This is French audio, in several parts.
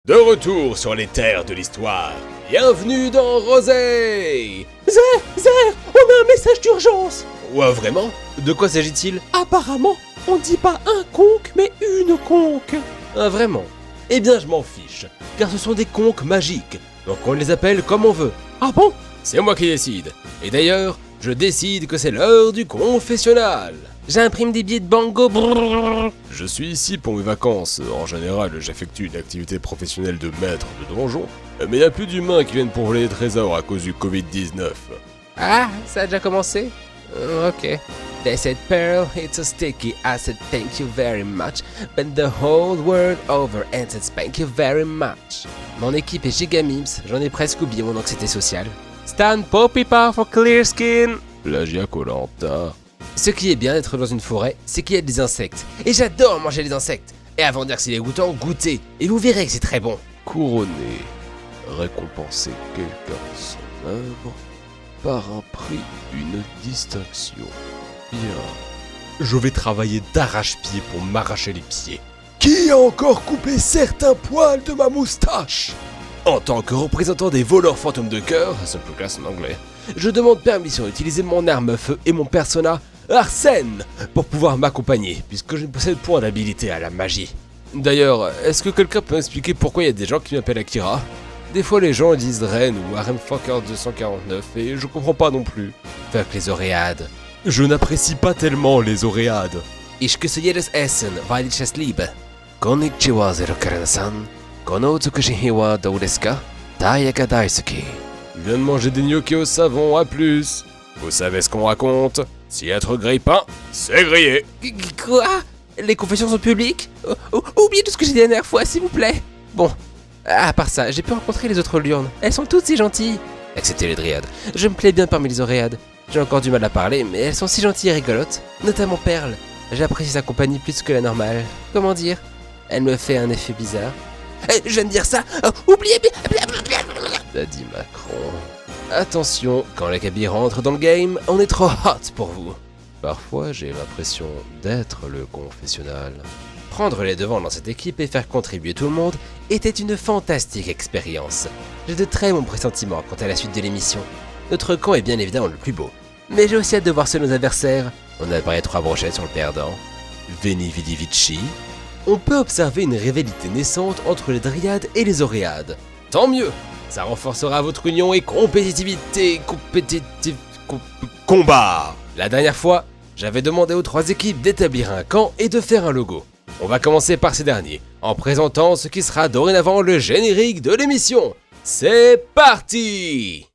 De retour sur les terres de l'histoire. Bienvenue dans Rosé. Zer, on a un message d'urgence. Ouais, vraiment? De quoi s'agit-il? Apparemment, on dit pas un conque, mais une conque. Ah, vraiment? Eh bien, je m'en fiche, car ce sont des conques magiques, donc on les appelle comme on veut. Ah bon? C'est moi qui décide. Et d'ailleurs, je décide que c'est l'heure du confessionnal. J'imprime des billets de bango. Brrr. Je suis ici pour mes vacances. En général, j'effectue une activité professionnelle de maître de donjon. Mais il n'y a plus d'humains qui viennent pour voler les trésors à cause du Covid-19. Ah, ça a déjà commencé? Ok. They said, Pearl, it's so sticky. I said, thank you very much. But the whole world over and said, thank you very much. Mon équipe est Gigamims. J'en ai presque oublié mon anxiété sociale. Stan Popipa for clear skin. Plagiat Koh-Lanta. Ce qui est bien d'être dans une forêt, c'est qu'il y a des insectes. Et j'adore manger les insectes. Et avant de dire que c'est dégoûtant, goûtez. Et vous verrez que c'est très bon. Couronner. Récompenser quelqu'un de son œuvre par un prix, une distinction. Bien. Je vais travailler d'arrache-pied pour m'arracher les pieds. Qui a encore coupé certains poils de ma moustache? En tant que représentant des voleurs fantômes de cœur, c'est plus classe en anglais, je demande permission d'utiliser mon arme à feu et mon persona Arsène pour pouvoir m'accompagner, puisque je ne possède point d'habilité à la magie. D'ailleurs, est-ce que quelqu'un peut m'expliquer pourquoi il y a des gens qui m'appellent Akira? Des fois les gens disent Ren ou Haremfucker 249 et je comprends pas non plus. Fuck les oréades. Je n'apprécie pas tellement les oréades. Ich küsse jedes Essen, weil ich es liebe. Konnichiwa, Zero-Karen-san. Kono tsukushi wa dou desu ka? Taiyaka daisuki. Je viens de manger des gnocchis au savon, à plus. Vous savez ce qu'on raconte? Si être grille-pain, c'est grillé. Quoi? Les confessions sont publiques? Oubliez tout ce que j'ai dit la dernière fois, s'il vous plaît. Bon, à part ça, j'ai pu rencontrer les autres liurnes. Elles sont toutes si gentilles. Excepté les dryades. Je me plais bien parmi les oréades. J'ai encore du mal à parler, mais elles sont si gentilles et rigolotes. Notamment Perle. J'apprécie sa compagnie plus que la normale. Comment dire? Elle me fait un effet bizarre. Je viens de dire ça. Oubliez. T'as dit Macron. Attention, quand les cabis rentrent dans le game, on est trop hot pour vous. Parfois, j'ai l'impression d'être le confessionnal. Prendre les devants dans cette équipe et faire contribuer tout le monde était une fantastique expérience. J'ai de très bons pressentiments quant à la suite de l'émission. Notre camp est bien évidemment le plus beau. Mais j'ai aussi hâte de voir ceux de nos adversaires. On a parié 3 brochettes sur le perdant. Veni Vidi Vici. On peut observer une rivalité naissante entre les dryades et les oréades. Tant mieux! Ça renforcera votre union et compétitivité. Combat! La dernière fois, j'avais demandé aux 3 équipes d'établir un camp et de faire un logo. On va commencer par ces derniers, en présentant ce qui sera dorénavant le générique de l'émission. C'est parti!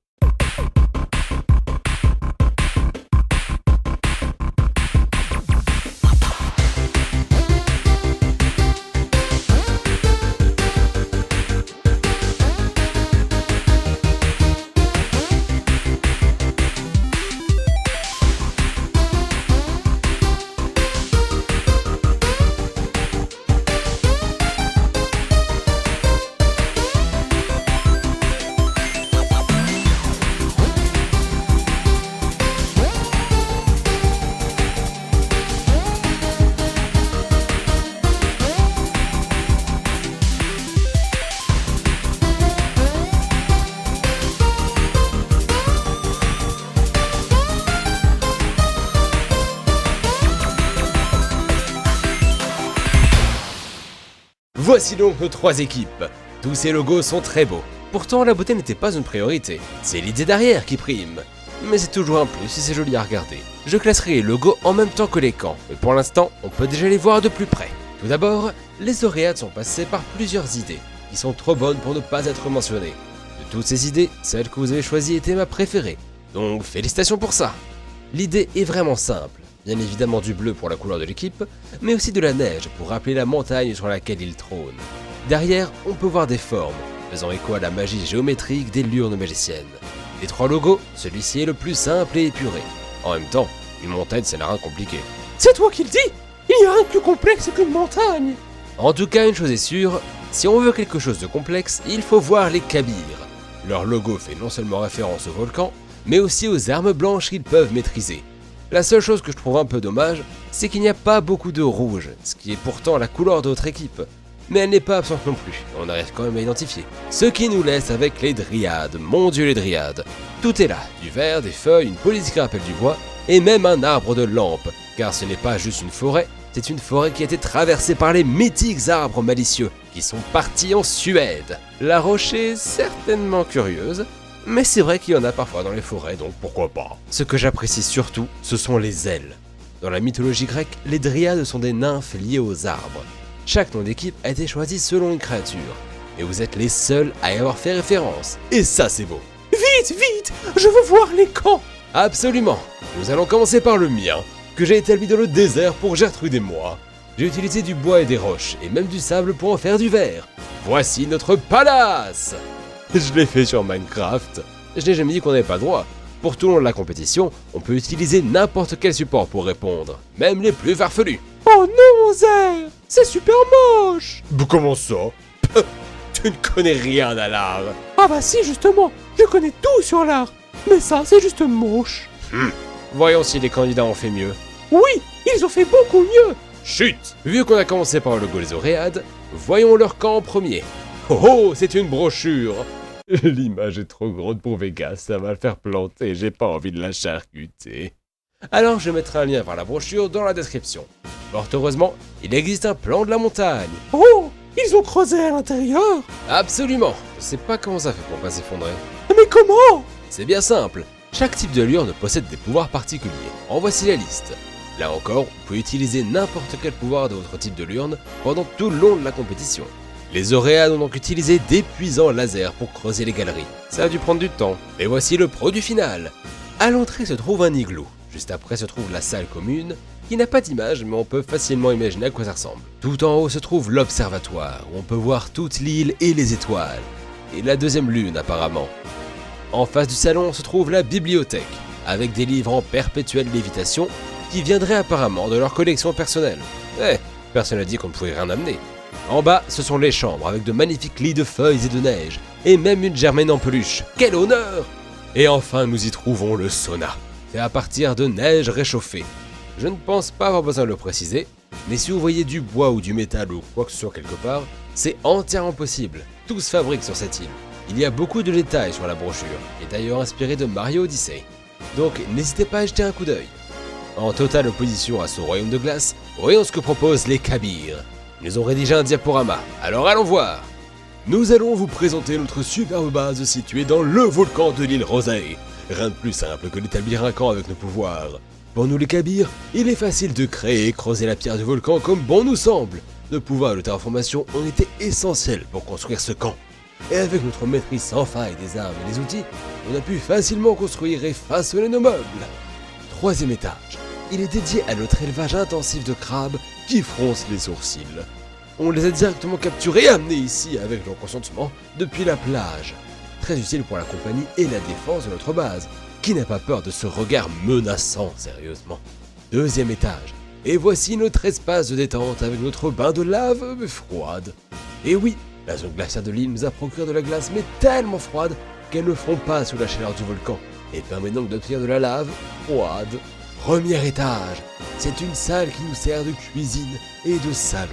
Voici donc nos 3 équipes. Tous ces logos sont très beaux. Pourtant, la beauté n'était pas une priorité. C'est l'idée derrière qui prime. Mais c'est toujours un plus et c'est joli à regarder. Je classerai les logos en même temps que les camps, mais pour l'instant, on peut déjà les voir de plus près. Tout d'abord, les oréades sont passées par plusieurs idées, qui sont trop bonnes pour ne pas être mentionnées. De toutes ces idées, celle que vous avez choisie était ma préférée. Donc félicitations pour ça. L'idée est vraiment simple. Bien évidemment du bleu pour la couleur de l'équipe, mais aussi de la neige pour rappeler la montagne sur laquelle il trône. Derrière, on peut voir des formes, faisant écho à la magie géométrique des liurnes magiciennes. Des 3 logos, celui-ci est le plus simple et épuré. En même temps, une montagne ça n'a rien de compliqué. C'est toi qui le dis? Il n'y a rien de plus complexe qu'une montagne. En tout cas, une chose est sûre, si on veut quelque chose de complexe, il faut voir les Kabyres. Leur logo fait non seulement référence au volcan, mais aussi aux armes blanches qu'ils peuvent maîtriser. La seule chose que je trouve un peu dommage, c'est qu'il n'y a pas beaucoup de rouge, ce qui est pourtant la couleur de votre équipe. mais elle n'est pas absente non plus, on arrive quand même à identifier. Ce qui nous laisse avec les dryades, mon dieu les dryades. Tout est là, du verre, des feuilles, une police qui rappelle du bois, et même un arbre de lampe, car ce n'est pas juste une forêt, c'est une forêt qui a été traversée par les mythiques arbres malicieux, qui sont partis en Suède. La roche est certainement curieuse, mais c'est vrai qu'il y en a parfois dans les forêts, donc pourquoi pas. Ce que j'apprécie surtout, ce sont les ailes. Dans la mythologie grecque, les dryades sont des nymphes liées aux arbres. Chaque nom d'équipe a été choisi selon une créature, et vous êtes les seuls à y avoir fait référence. Et ça c'est beau. Vite, vite, je veux voir les camps. Absolument. Nous allons commencer par le mien, que j'ai établi dans le désert pour Gertrude et moi. J'ai utilisé du bois et des roches, et même du sable pour en faire du verre. Voici notre palace. Je l'ai fait sur Minecraft. Je n'ai jamais dit qu'on n'avait pas le droit. Pour tout le long de la compétition, on peut utiliser n'importe quel support pour répondre, même les plus farfelus. Oh non, Zer, c'est super moche. Comment ça? Tu ne connais rien à l'art. Ah bah si, justement, je connais tout sur l'art. Mais ça, c'est juste moche. Voyons si les candidats ont fait mieux. Oui, ils ont fait beaucoup mieux. Chut! Vu qu'on a commencé par le logo des Oréades, voyons leur camp en premier. Oh, c'est une brochure. L'image est trop grande pour Vegas, ça va le faire planter, j'ai pas envie de la charcuter. Alors je mettrai un lien vers la brochure dans la description. Fort heureusement, il existe un plan de la montagne. Oh, ils ont creusé à l'intérieur. Absolument. Je sais pas comment ça fait pour pas s'effondrer. Mais comment? C'est bien simple. Chaque type de lurne possède des pouvoirs particuliers. En voici la liste. Là encore, vous pouvez utiliser n'importe quel pouvoir de votre type de lurne pendant tout le long de la compétition. Les Oréades ont donc utilisé d'épuisants lasers pour creuser les galeries. Ça a dû prendre du temps. Mais voici le produit final. À l'entrée se trouve un igloo. Juste après se trouve la salle commune, qui n'a pas d'image mais on peut facilement imaginer à quoi ça ressemble. Tout en haut se trouve l'observatoire, où on peut voir toute l'île et les étoiles. Et la deuxième lune apparemment. En face du salon se trouve la bibliothèque, avec des livres en perpétuelle lévitation, qui viendraient apparemment de leur collection personnelle. Personne n'a dit qu'on ne pouvait rien amener. En bas, ce sont les chambres avec de magnifiques lits de feuilles et de neige, et même une germaine en peluche. Quel honneur! Et enfin, nous y trouvons le sauna, fait à partir de neige réchauffée. Je ne pense pas avoir besoin de le préciser, mais si vous voyez du bois ou du métal ou quoi que ce soit quelque part, c'est entièrement possible. Tout se fabrique sur cette île. Il y a beaucoup de détails sur la brochure, et d'ailleurs inspiré de Mario Odyssey. Donc n'hésitez pas à jeter un coup d'œil. En totale opposition à ce royaume de glace, voyons ce que proposent les Kabyres. Ils ont rédigé un diaporama, alors allons voir. Nous allons vous présenter notre superbe base située dans le volcan de l'île Rosée. Rien de plus simple que d'établir un camp avec nos pouvoirs. Pour nous les Kabyres, il est facile de créer et creuser la pierre du volcan comme bon nous semble. Nos pouvoirs de terraformation ont été essentiels pour construire ce camp. Et avec notre maîtrise sans faille des armes et des outils, on a pu facilement construire et façonner nos meubles. Troisième étage, il est dédié à notre élevage intensif de crabes qui froncent les sourcils. On les a directement capturés et amenés ici avec leur consentement depuis la plage. Très utile pour la compagnie et la défense de notre base, qui n'a pas peur de ce regard menaçant sérieusement. Deuxième étage, et voici notre espace de détente avec notre bain de lave mais froide. Et oui, la zone glaciaire de l'île nous a procuré de la glace mais tellement froide qu'elle ne fond pas sous la chaleur du volcan et permet donc d'obtenir de la lave froide. Premier étage, c'est une salle qui nous sert de cuisine et de salon.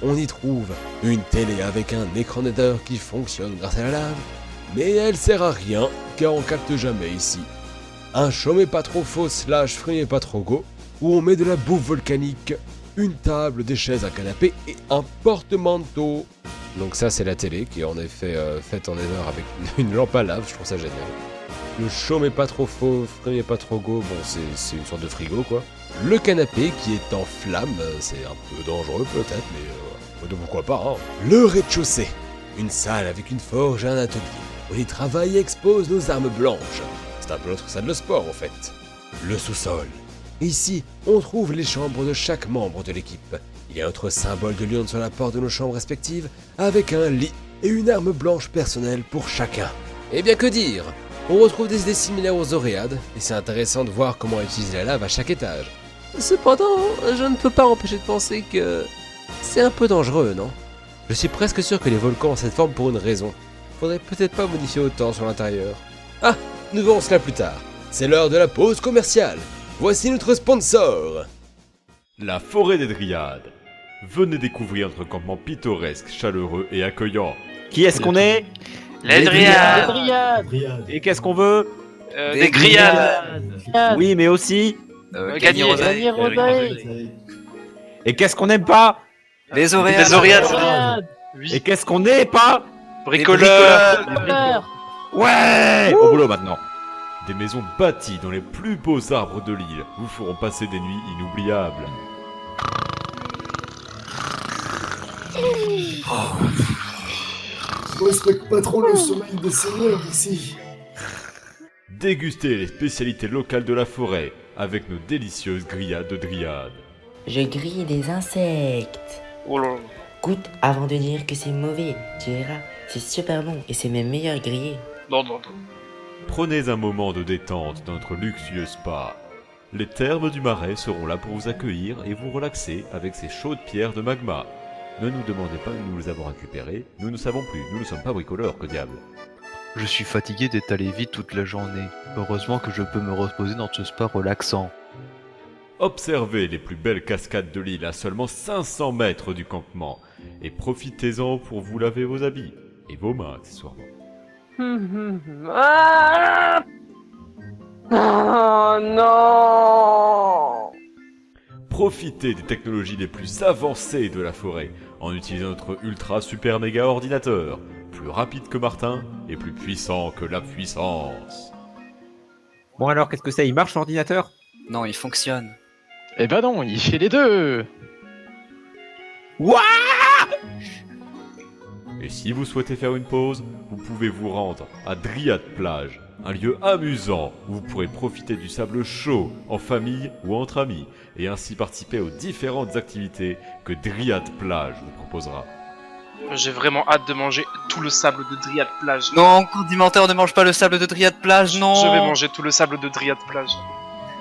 On y trouve une télé avec un écran nether qui fonctionne grâce à la lave, mais elle sert à rien car on capte jamais ici. Un chaumet pas trop faux / frimer pas trop go, où on met de la bouffe volcanique, une table, des chaises, un canapé et un porte-manteau. Donc ça c'est la télé qui est en effet faite en nether avec une lampe à lave, je trouve ça génial. Le chaumet pas trop faux, frimer pas trop go, bon c'est une sorte de frigo quoi. Le canapé qui est en flamme, c'est un peu dangereux peut-être, mais pourquoi pas hein. Le rez-de-chaussée, une salle avec une forge et un atelier. On y travaille et expose nos armes blanches. C'est un peu notre salle de sport en fait. Le sous-sol. Ici, on trouve les chambres de chaque membre de l'équipe. Il y a notre symbole de lion sur la porte de nos chambres respectives, avec un lit et une arme blanche personnelle pour chacun. Et bien que dire, on retrouve des idées similaires aux Oréades, et c'est intéressant de voir comment utiliser la lave à chaque étage. Cependant, je ne peux pas empêcher de penser que c'est un peu dangereux, non? Je suis presque sûr que les volcans ont cette forme pour une raison. Faudrait peut-être pas modifier autant sur l'intérieur. Ah, nous verrons cela plus tard. C'est l'heure de la pause commerciale. Voici notre sponsor. La forêt des Dryades. Venez découvrir notre campement pittoresque, chaleureux et accueillant. Qui est-ce qu'on est? Les dryades. Dryades. Et qu'est-ce qu'on veut? Des grillades. Oui, mais aussi. Gagner Gagner Et qu'est-ce qu'on n'aime pas? Les auréades. Des auréades. Et qu'est-ce qu'on n'est pas? Bricoleurs. Ouais! Au boulot maintenant. Des maisons bâties dans les plus beaux arbres de l'île vous feront passer des nuits inoubliables. Je respecte pas trop le sommeil des seigneurs ici. Dégustez les spécialités locales de la forêt avec nos délicieuses grillades de dryades. Je grille des insectes. Oh là là. Goûte avant de dire que c'est mauvais. Tu verras, c'est super bon et c'est même meilleur grillé. Non. Prenez un moment de détente dans notre luxueux spa. Les thermes du Marais seront là pour vous accueillir et vous relaxer avec ces chaudes pierres de magma. Ne nous demandez pas où nous les avons récupérées, nous ne savons plus, nous ne sommes pas bricoleurs, que diable. Je suis fatigué d'être allé vite toute la journée. Heureusement que je peux me reposer dans ce spa relaxant. Observez les plus belles cascades de l'île à seulement 500 mètres du campement et profitez-en pour vous laver vos habits et vos mains accessoirement. Oh non! Profitez des technologies les plus avancées de la forêt en utilisant notre ultra super méga ordinateur, plus rapide que Martin et plus puissant que la puissance. Bon alors, qu'est-ce que c'est? Il marche l'ordinateur? Non, il fonctionne. Eh ben non, il fait les deux. Ouah! Et si vous souhaitez faire une pause, vous pouvez vous rendre à Dryade Plage, un lieu amusant où vous pourrez profiter du sable chaud en famille ou entre amis et ainsi participer aux différentes activités que Dryade Plage vous proposera. J'ai vraiment hâte de manger tout le sable de Dryade Plage. Non, condimentaire, ne mange pas le sable de Dryade Plage, non. Je vais manger tout le sable de Dryade Plage.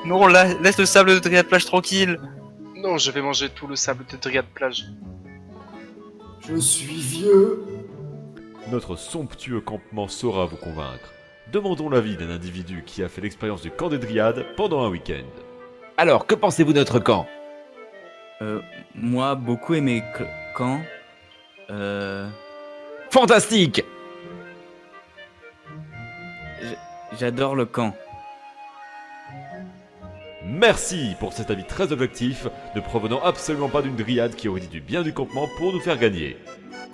Non, laisse le sable de Dryade Plage tranquille. Non, je vais manger tout le sable de Dryade Plage. Je suis vieux. Notre somptueux campement saura vous convaincre. Demandons l'avis d'un individu qui a fait l'expérience du camp des Dryades pendant un week-end. Alors, que pensez-vous de notre camp? Moi, beaucoup aimé camp. Fantastique! J'adore le camp. Merci pour cet avis très objectif, ne provenant absolument pas d'une dryade qui aurait dit du bien du campement pour nous faire gagner.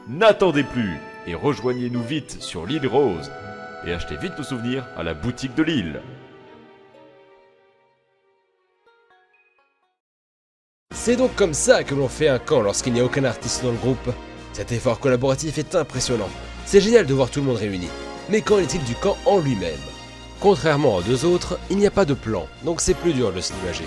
N'attendez plus et rejoignez-nous vite sur l'île Rose et achetez vite nos souvenirs à la boutique de l'île. C'est donc comme ça que l'on fait un camp lorsqu'il n'y a aucun artiste dans le groupe. Cet effort collaboratif est impressionnant. C'est génial de voir tout le monde réuni. Mais qu'en est-il du camp en lui-même? Contrairement aux deux autres, il n'y a pas de plan, donc c'est plus dur de se l'imager.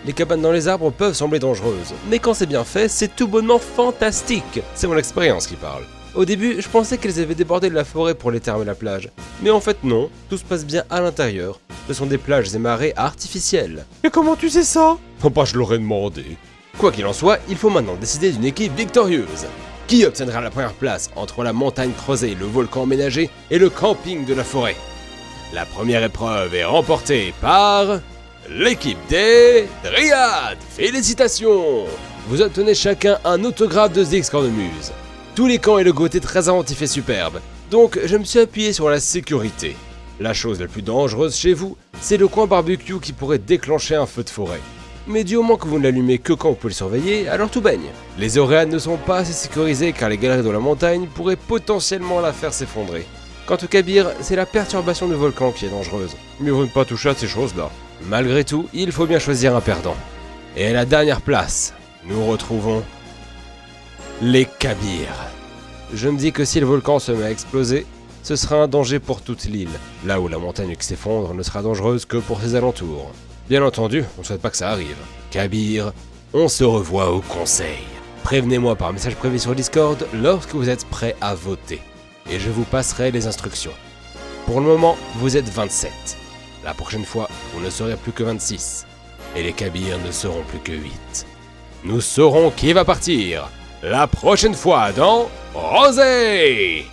Les cabanes dans les arbres peuvent sembler dangereuses, mais quand c'est bien fait, c'est tout bonnement fantastique. C'est mon expérience qui parle. Au début, je pensais qu'elles avaient débordé de la forêt pour les thermes et la plage. Mais en fait non, tout se passe bien à l'intérieur. Ce sont des plages et marais artificiels. Et comment tu sais ça? Non pas je l'aurais demandé. Quoi qu'il en soit, il faut maintenant décider d'une équipe victorieuse. Qui obtiendra la première place entre la montagne creusée, le volcan aménagé et le camping de la forêt? La première épreuve est remportée par l'équipe des Dryades. Félicitations! Vous obtenez chacun un autographe de Zix Cornemuse. Tous les camps et le côté très inventif et superbe. Donc je me suis appuyé sur la sécurité. La chose la plus dangereuse chez vous, c'est le coin barbecue qui pourrait déclencher un feu de forêt. Mais du moment que vous ne l'allumez que quand vous pouvez le surveiller, alors tout baigne. Les auréades ne sont pas assez sécurisées car les galeries de la montagne pourraient potentiellement la faire s'effondrer. Quant au Kabir, c'est la perturbation du volcan qui est dangereuse. Mieux vaut ne pas toucher à ces choses-là. Malgré tout, il faut bien choisir un perdant. Et à la dernière place, nous retrouvons les Kabirs. Je me dis que si le volcan se met à exploser, ce sera un danger pour toute l'île, là où la montagne qui s'effondre ne sera dangereuse que pour ses alentours. Bien entendu, on ne souhaite pas que ça arrive. Kabir, on se revoit au conseil. Prévenez-moi par message privé sur Discord lorsque vous êtes prêts à voter. Et je vous passerai les instructions. Pour le moment, vous êtes 27. La prochaine fois, vous ne serez plus que 26. Et les Kabirs ne seront plus que 8. Nous saurons qui va partir la prochaine fois dans Rosé!